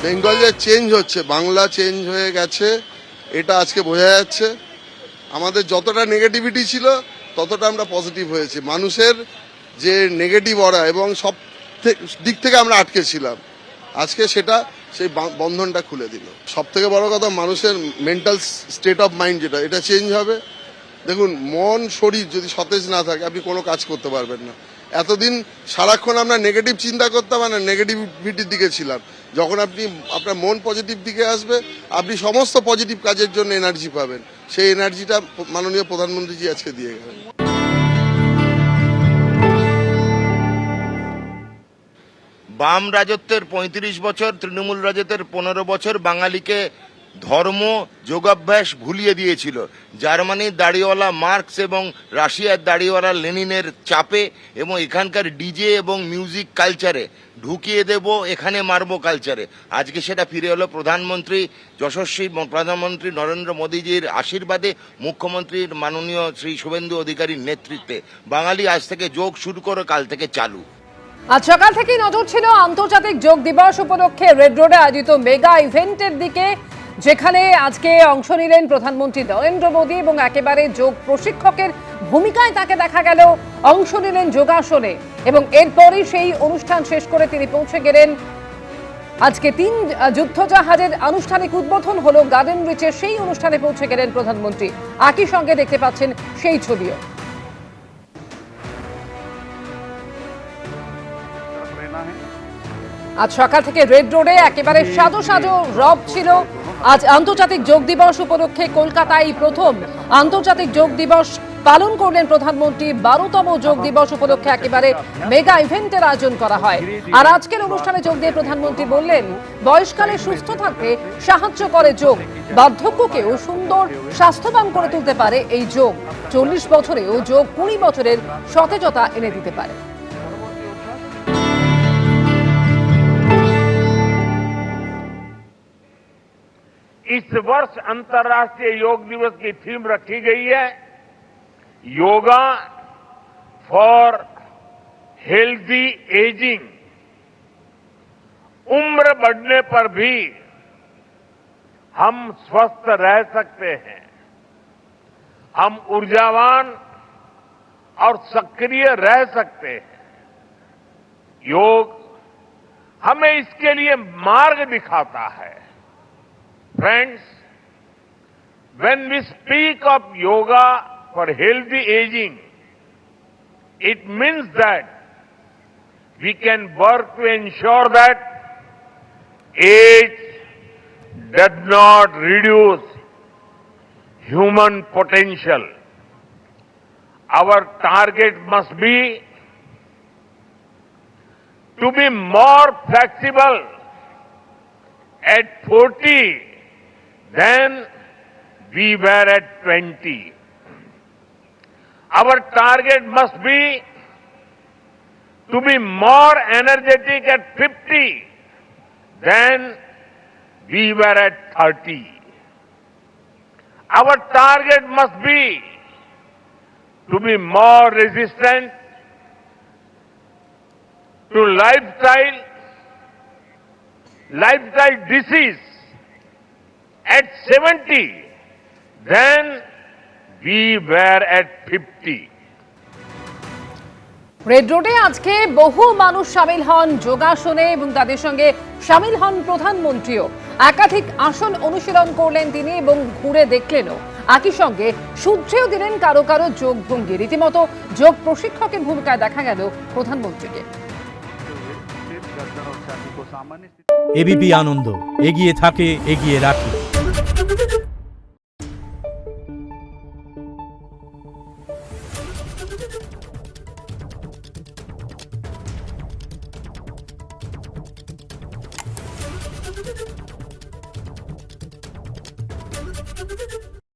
বেঙ্গল যে চেঞ্জ হচ্ছে, বাংলা চেঞ্জ হয়ে গেছে, এটা আজকে বোঝা যাচ্ছে। আমাদের যতটা নেগেটিভিটি ছিল ততটা আমরা পজিটিভ হয়েছি। মানুষের যে নেগেটিভ অরা এবং সব দিক থেকে আমরা আটকে ছিলাম, আজকে সেটা সেই বন্ধনটা খুলে দিল। সব থেকে বড় কথা, মানুষের মেন্টাল স্টেট অফ মাইন্ড যেটা, এটা চেঞ্জ হবে। দেখুন, মন শরীর যদি সতেজ না থাকে আপনি কোনো কাজ করতে পারবেন না। এতদিন সারাক্ষণ আমরা নেগেটিভ চিন্তা করতাম আর নেগেটিভিটির দিকে ছিলাম। যখন আপনার মন পজিটিভ দিকে আসবে, আপনি সমস্ত পজিটিভ কাজের জন্য এনার্জি পাবেন। সেই এনার্জিটা মাননীয় প্রধানমন্ত্রীজি আজকে দিয়ে গেলেন। বাম রাজত্বের ৩৫ বছর, তৃণমূল রাজত্বের ১৫ বছর বাঙালিকে ধর্ম যোগাভ্যাস ভুলিয়ে দিয়েছিল। জার্মানির দাড়িওয়ালা মার্কস এবং রাশিয়ার দাড়িওয়ালা লেনিনের চাপে এবং এখানকার ডিজে এবং মিউজিক কালচারে ঢুকিয়ে দেব, এখানে মারবো কালচারে। আজকে সেটা ফিরে হলো প্রধানমন্ত্রী যশস্বী প্রধানমন্ত্রী নরেন্দ্র মোদীজির আশীর্বাদে, মুখ্যমন্ত্রীর মাননীয় শ্রী শুভেন্দু অধিকারীর নেতৃত্বে। বাঙালি আজ থেকে যোগ শুরু করে, কাল থেকে চালু। আজ সকাল থেকেই নজর ছিল আন্তর্জাতিক যোগ দিবস উপলক্ষে রেড রোডে আয়োজিত মেগা ইভেন্টের দিকে, যেখানে আজকে অংশ নিলেন প্রধানমন্ত্রী নরেন্দ্র মোদী এবং একেবারে যোগ প্রশিক্ষকের ভূমিকায় তাকে দেখা গেল অংশ নিলেন যোগাসনে। এবং এরপরই সেই অনুষ্ঠান শেষ করে তিনি পৌঁছে গেলেন আজকে ৩ যুদ্ধজাহাজের আনুষ্ঠানিক উদ্বোধন হলো গার্ডেন রিচের, সেই অনুষ্ঠানে পৌঁছে গেলেন প্রধানমন্ত্রী। একই সঙ্গে দেখতে পাচ্ছেন সেই ছবিও। আজ সকাল থেকে রেড রোডে একেবারে সাজো সাজো রব ছিল। আজ আন্তর্জাতিক যোগ দিবস উপলক্ষে কলকাতায় প্রথম আন্তর্জাতিক যোগ দিবস পালন করলেন প্রধানমন্ত্রী। ১২তম যোগ দিবস উপলক্ষে একেবারে মেগা ইভেন্টের আয়োজন করা হয়। আর আজকের অনুষ্ঠানে যোগ দিয়ে প্রধানমন্ত্রী বললেন, বয়সকালে সুস্থ থাকতে সাহায্য করে যোগ, বার্ধক্যকেও সুন্দর স্বাস্থ্যবান করে তুলতে পারে এই যোগ। ৪০ বছরেও যোগ ২০ বছরের সতেজতা এনে দিতে পারে। इस वर्ष अंतर्राष्ट्रीय योग दिवस की थीम रखी गई है, योगा फॉर हेल्दी एजिंग। उम्र बढ़ने पर भी हम स्वस्थ रह सकते हैं, हम ऊर्जावान और सक्रिय रह सकते हैं। योग हमें इसके लिए मार्ग दिखाता है। Friends, when we speak of yoga for healthy aging, it means that we can work to ensure that age does not reduce human potential. Our target must be to be more flexible at 40 than we were at 20. Our target must be to be more energetic at 50 than we were at 30. Our target must be to be more resistant to lifestyle disease at 70 than we were at 50. Red রোডে আজকে বহু মানুষ সামিল হন যোগাসনে এবং তাদের সঙ্গে সামিল হন প্রধানমন্ত্রীও। একাধিক আসন অনুশীলন করলেন তিনি এবং ঘুরে দেখলেনও। একই সঙ্গে সূত্রেও দিলেন কারো কারো যোগ ভঙ্গি। রীতিমতো যোগ প্রশিক্ষকের ভূমিকায় দেখা গেল প্রধানমন্ত্রীকে। এবিপি আনন্দ, এগিয়ে থাকে, এগিয়ে রাখে।